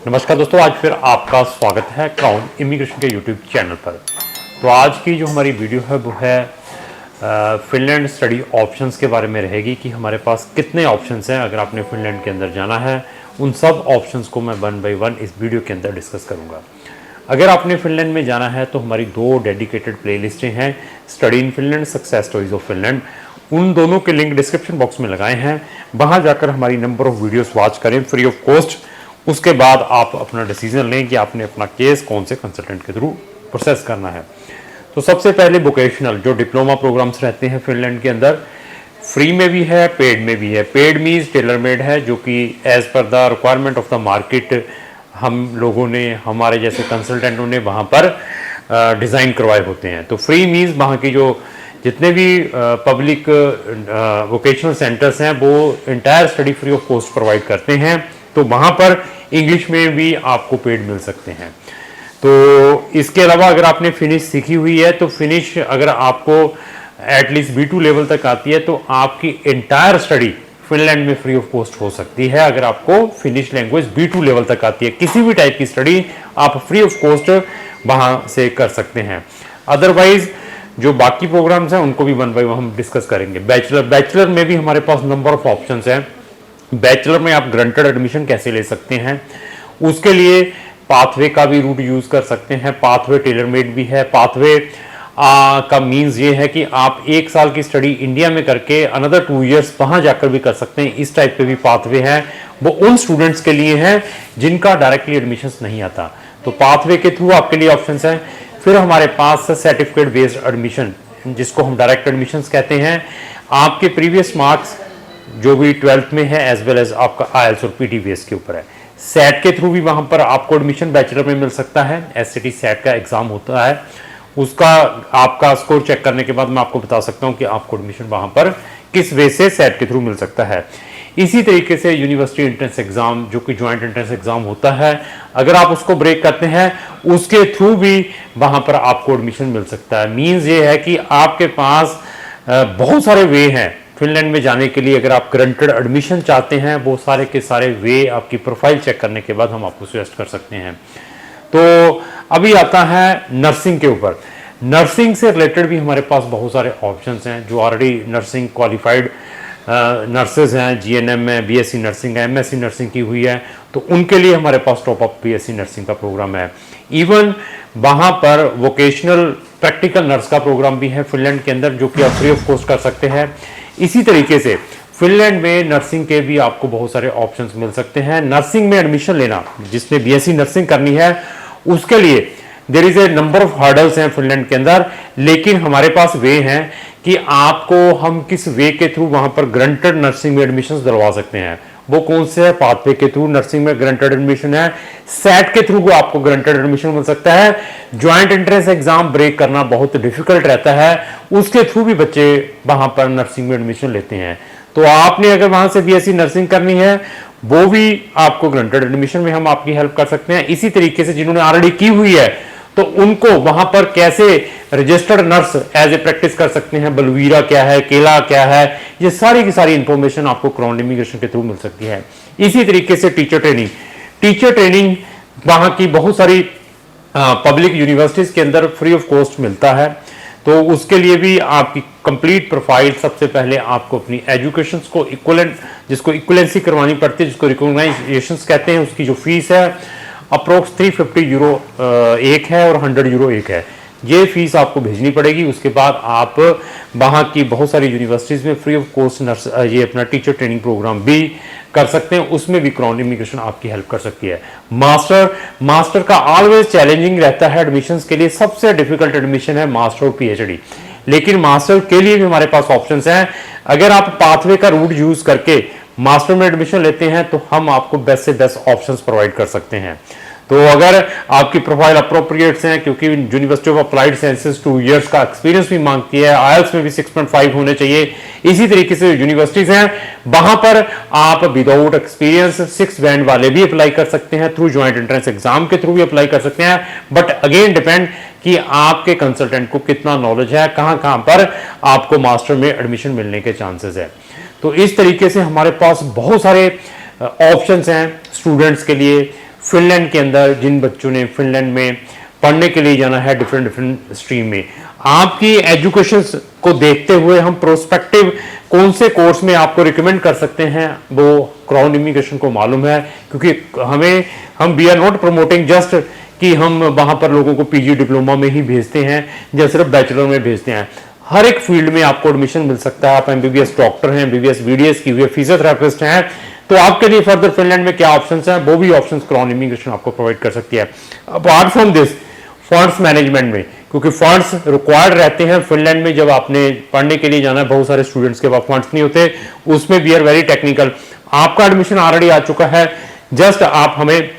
नमस्कार दोस्तों, आज फिर आपका स्वागत है क्राउन इमिग्रेशन के यूट्यूब चैनल पर। तो आज की जो हमारी वीडियो है वो है फिनलैंड स्टडी ऑप्शंस के बारे में रहेगी कि हमारे पास कितने ऑप्शंस हैं अगर आपने फिनलैंड के अंदर जाना है। उन सब ऑप्शंस को मैं वन बाय वन इस वीडियो के अंदर डिस्कस करूँगा। अगर आपने फिनलैंड में जाना है तो हमारी दो डेडिकेटेड प्लेलिस्टें हैं, study in Finland, success stories of Finland. उन दोनों के लिंक डिस्क्रिप्शन बॉक्स में लगाए हैं, वहाँ जाकर हमारी नंबर ऑफ वीडियोस वॉच करें फ्री ऑफ कॉस्ट। उसके बाद आप अपना डिसीजन लें कि आपने अपना केस कौन से कंसल्टेंट के थ्रू प्रोसेस करना है। तो सबसे पहले वोकेशनल जो डिप्लोमा प्रोग्राम्स रहते हैं फिनलैंड के अंदर, फ्री में भी है, पेड में भी है। पेड मीन्स टेलर मेड है, जो कि as per the requirement of the market हम लोगों ने, हमारे जैसे कंसल्टेंटों ने वहाँ पर डिज़ाइन करवाए होते हैं। तो फ्री मीन्स वहाँ की जो जितने भी पब्लिक वोकेशनल सेंटर्स हैं वो entire study free of cost provide करते हैं। तो वहाँ पर इंग्लिश में भी आपको पेड मिल सकते हैं। तो इसके अलावा अगर आपने फिनिश सीखी हुई है तो फिनिश अगर आपको एटलीस्ट B2 लेवल तक आती है तो आपकी इंटायर स्टडी फिनलैंड में फ्री ऑफ कॉस्ट हो सकती है। अगर आपको फिनिश लैंग्वेज B2 लेवल तक आती है, किसी भी टाइप की स्टडी आप फ्री ऑफ कॉस्ट वहाँ से कर सकते हैं। अदरवाइज जो बाकी प्रोग्राम्स हैं उनको भी वन बाय वन हम डिस्कस करेंगे। बैचलर में भी हमारे पास नंबर ऑफ ऑप्शंस हैं। बैचलर में आप ग्रंटेड एडमिशन कैसे ले सकते हैं, उसके लिए पाथवे का भी रूट यूज़ कर सकते हैं। पाथवे टेलर मेड भी है। पाथवे का मीन्स ये है कि आप 1 साल की स्टडी इंडिया में करके अनदर 2 इयर्स वहाँ जाकर भी कर सकते हैं। इस टाइप पे भी पाथवे है, वो उन स्टूडेंट्स के लिए है जिनका डायरेक्टली एडमिशन्स नहीं आता। तो पाथवे के थ्रू आपके लिए ऑप्शंस हैं। फिर हमारे पास सर्टिफिकेट बेस्ड एडमिशन, जिसको हम डायरेक्ट एडमिशन्स कहते हैं। आपके प्रीवियस मार्क्स जो भी 12th में है एज वेल एज आपका IELTS और PTVS के ऊपर है। सेट के थ्रू भी वहाँ पर आपको एडमिशन बैचलर में मिल सकता है। SCT सेट का एग्ज़ाम होता है, उसका आपका स्कोर चेक करने के बाद मैं आपको बता सकता हूँ कि आपको एडमिशन वहाँ पर किस वे से सेट के थ्रू मिल सकता है। इसी तरीके से यूनिवर्सिटी एंट्रेंस एग्ज़ाम जो कि जॉइंट एंट्रेंस एग्ज़ाम होता है, अगर आप उसको ब्रेक करते हैं उसके थ्रू भी वहाँ पर आपको एडमिशन मिल सकता है। मीन्स ये है कि आपके पास बहुत सारे वे हैं फिनलैंड में जाने के लिए। अगर आप ग्रंटेड एडमिशन चाहते हैं, वो सारे के सारे वे आपकी प्रोफाइल चेक करने के बाद हम आपको सजेस्ट कर सकते हैं। तो अभी आता है नर्सिंग के ऊपर। नर्सिंग से रिलेटेड भी हमारे पास बहुत सारे ऑप्शंस हैं। जो ऑलरेडी नर्सिंग क्वालिफाइड नर्सेज हैं, GNM में BSc नर्सिंग है, MSc नर्सिंग की हुई है, तो उनके लिए हमारे पास टॉप अप BSc नर्सिंग का प्रोग्राम है। इवन वहाँ पर वोकेशनल प्रैक्टिकल नर्स का प्रोग्राम भी है फिनलैंड के अंदर, जो कि आप फ्री ऑफ कॉस्ट कर सकते हैं। इसी तरीके से फिनलैंड में नर्सिंग के भी आपको बहुत सारे ऑप्शंस मिल सकते हैं। नर्सिंग में एडमिशन लेना, जिसने BSc नर्सिंग करनी है, उसके लिए there is a number of hurdles हैं फिनलैंड के अंदर, लेकिन हमारे पास वे हैं कि आपको हम किस वे के थ्रू वहां पर ग्रंटेड नर्सिंग में एडमिशन दिलवा सकते हैं। वो कौन से है? पाथवे के थ्रू नर्सिंग में ग्रंटेड एडमिशन है। सेट के थ्रू आपको ग्रंटेड एडमिशन मिल सकता है। ज्वाइंट एंट्रेंस एग्जाम ब्रेक करना बहुत डिफिकल्ट रहता है, उसके थ्रू भी बच्चे वहां पर नर्सिंग में एडमिशन लेते हैं। तो आपने अगर वहां से BSc नर्सिंग करनी है, वो भी आपको ग्रंटेड एडमिशन में हम आपकी हेल्प कर सकते हैं। इसी तरीके से जिन्होंने ऑलरेडी की हुई है तो उनको वहां पर कैसे registered nurse as a practice कर सकते हैं, बलवीरा क्या है, केला क्या है, ये सारी की सारी इंफॉर्मेशन आपको क्राउन इमिग्रेशन के थ्रू मिल सकती है। इसी तरीके से टीचर ट्रेनिंग वहां की बहुत सारी पब्लिक यूनिवर्सिटीज के अंदर फ्री ऑफ कॉस्ट मिलता है। तो उसके लिए भी आपकी कंप्लीट प्रोफाइल, सबसे पहले आपको अपनी एजुकेशन को इक्वलेंट, जिसको इक्वलेंसी करवानी पड़ती है, जिसको रिकॉग्नाइजेशन कहते हैं, उसकी जो फीस है अप्रोक्स 350 यूरो एक है और 100 यूरो एक है। ये फीस आपको भेजनी पड़ेगी। उसके बाद आप वहाँ की बहुत सारी यूनिवर्सिटीज़ में फ्री ऑफ कॉस्ट नर्स ये अपना टीचर ट्रेनिंग प्रोग्राम भी कर सकते हैं। उसमें भी क्राउन इमिग्रेशन आपकी हेल्प कर सकती है। मास्टर का ऑलवेज चैलेंजिंग रहता है एडमिशन्स के लिए। सबसे डिफिकल्ट एडमिशन है मास्टर और PhD, लेकिन मास्टर के लिए भी हमारे पास ऑप्शंस हैं। अगर आप पाथवे का रूट यूज करके मास्टर में एडमिशन लेते हैं तो हम आपको बेस्ट से बेस्ट ऑप्शंस प्रोवाइड कर सकते हैं। तो अगर आपकी प्रोफाइल अप्रोप्रिएट्स हैं, क्योंकि university of applied sciences 2 years का एक्सपीरियंस भी मांगती है, IELTS में भी 6.5 होने चाहिए। इसी तरीके से यूनिवर्सिटीज हैं, वहां पर आप विदाउट एक्सपीरियंस 6 बैंड वाले भी अप्लाई कर सकते हैं, थ्रू ज्वाइंट एंट्रेंस एग्जाम के थ्रू भी अप्लाई कर सकते हैं। बट अगेन डिपेंड कि आपके कंसल्टेंट को कितना नॉलेज है, कहां पर आपको मास्टर में एडमिशन मिलने के चांसेस है। तो इस तरीके से हमारे पास बहुत सारे ऑप्शंस हैं स्टूडेंट्स के लिए। फिनलैंड के अंदर जिन बच्चों ने फिनलैंड में पढ़ने के लिए जाना है डिफरेंट स्ट्रीम में, आपकी एजुकेशन को देखते हुए हम प्रोस्पेक्टिव कौन से कोर्स में आपको रिकमेंड कर सकते हैं वो क्राउन इमिग्रेशन को मालूम है, क्योंकि हम we are not promoting just कि हम वहां पर लोगों को पीजी डिप्लोमा में ही भेजते हैं या सिर्फ बैचलर में भेजते हैं। हर एक फील्ड में आपको एडमिशन मिल सकता है। आप एमबीबीएस डॉक्टर हैं, एमबीबीएस बीडीएस की हुए फिजियोथेरेपिस्ट हैं, तो आपके लिए फर्दर फिनलैंड में क्या ऑप्शंस हैं वो भी ऑप्शंस क्राउन इमिग्रेशन आपको प्रोवाइड कर सकती है। Apart from this funds management में, क्योंकि फंड्स रिक्वायर्ड रहते हैं फिनलैंड में, जब आपने पढ़ने के लिए जाना है बहुत सारे स्टूडेंट्स के पास फंड्स नहीं होते, उसमें वी आर वेरी टेक्निकल। आपका एडमिशन ऑलरेडी आ चुका है, जस्ट आप हमें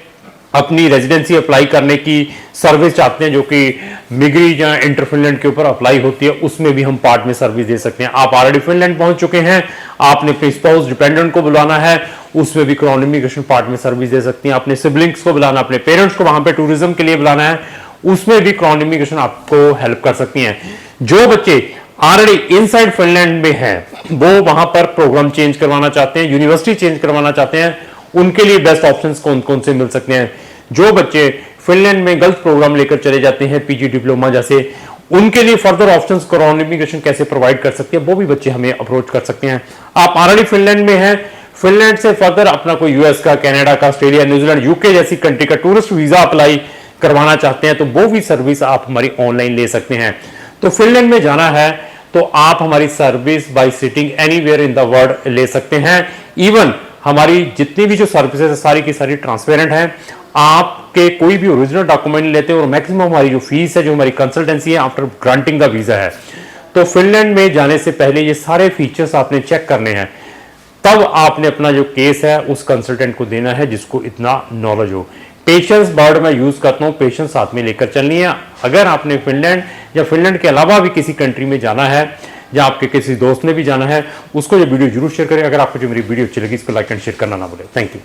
अपनी रेजिडेंसी अप्लाई करने की सर्विस चाहते हैं जो कि मिग्री या इंटर फिनलैंड के ऊपर अप्लाई होती है, उसमें भी हम पार्ट में सर्विस दे सकते हैं। आप ऑलरेडी फिनलैंड पहुंच चुके हैं, आपने अपने स्पाउस डिपेंडेंट को बुलाना है, उसमें भी क्राउन इमिग्रेशन पार्ट में सर्विस दे सकती हैं। अपने सिबलिंग्स को बुलाना, अपने पेरेंट्स को वहां पे टूरिज्म के लिए बुलाना है, उसमें भी क्राउन इमिग्रेशन आपको हेल्प कर सकती हैं। जो बच्चे ऑलरेडी इनसाइड फिनलैंड में हैं, वो वहां पर प्रोग्राम चेंज करवाना चाहते हैं, यूनिवर्सिटी चेंज करवाना चाहते हैं, उनके लिए बेस्ट ऑप्शंस कौन कौन से मिल सकते हैं। जो बच्चे फिनलैंड में गलत प्रोग्राम लेकर चले जाते हैं पीजी डिप्लोमा जैसे, उनके लिए फर्दर ऑप्शंस क्राउन इमिग्रेशन कैसे प्रोवाइड कर सकती है वो भी बच्चे हमें अप्रोच कर सकते हैं। आप ऑलरेडी फिनलैंड में हैं, फिनलैंड से फर्दर अपना कोई यूएस का, कनाडा का, ऑस्ट्रेलिया, न्यूजीलैंड, यूके जैसी कंट्री का टूरिस्ट वीजा अप्लाई करवाना चाहते हैं, तो वो भी सर्विस आप हमारी ऑनलाइन ले सकते हैं। तो फिनलैंड में जाना है तो आप हमारी service by sitting anywhere in the world ले सकते हैं। इवन हमारी जितनी भी जो सर्विसेज है सारी की सारी ट्रांसपेरेंट है, आपके कोई भी ओरिजिनल डॉक्यूमेंट नहीं लेते, और मैक्सिमम हमारी जो फीस है, जो हमारी कंसल्टेंसी है आफ्टर ग्रांटिंग द वीजा है। तो फिनलैंड में जाने से पहले ये सारे फीचर्स आपने चेक करने हैं, तब आपने अपना जो केस है उस कंसल्टेंट को देना है जिसको इतना नॉलेज हो। पेशेंस वर्ड मैं यूज करता हूं, पेशेंस साथ में लेकर चलनी है। अगर आपने फिनलैंड या फिनलैंड के अलावा भी किसी कंट्री में जाना है या आपके किसी दोस्त ने भी जाना है, उसको ये वीडियो जरूर शेयर करें। अगर आपको जो मेरी वीडियो अच्छी लगी इसको लाइक एंड शेयर करना ना भूलें। Thank you.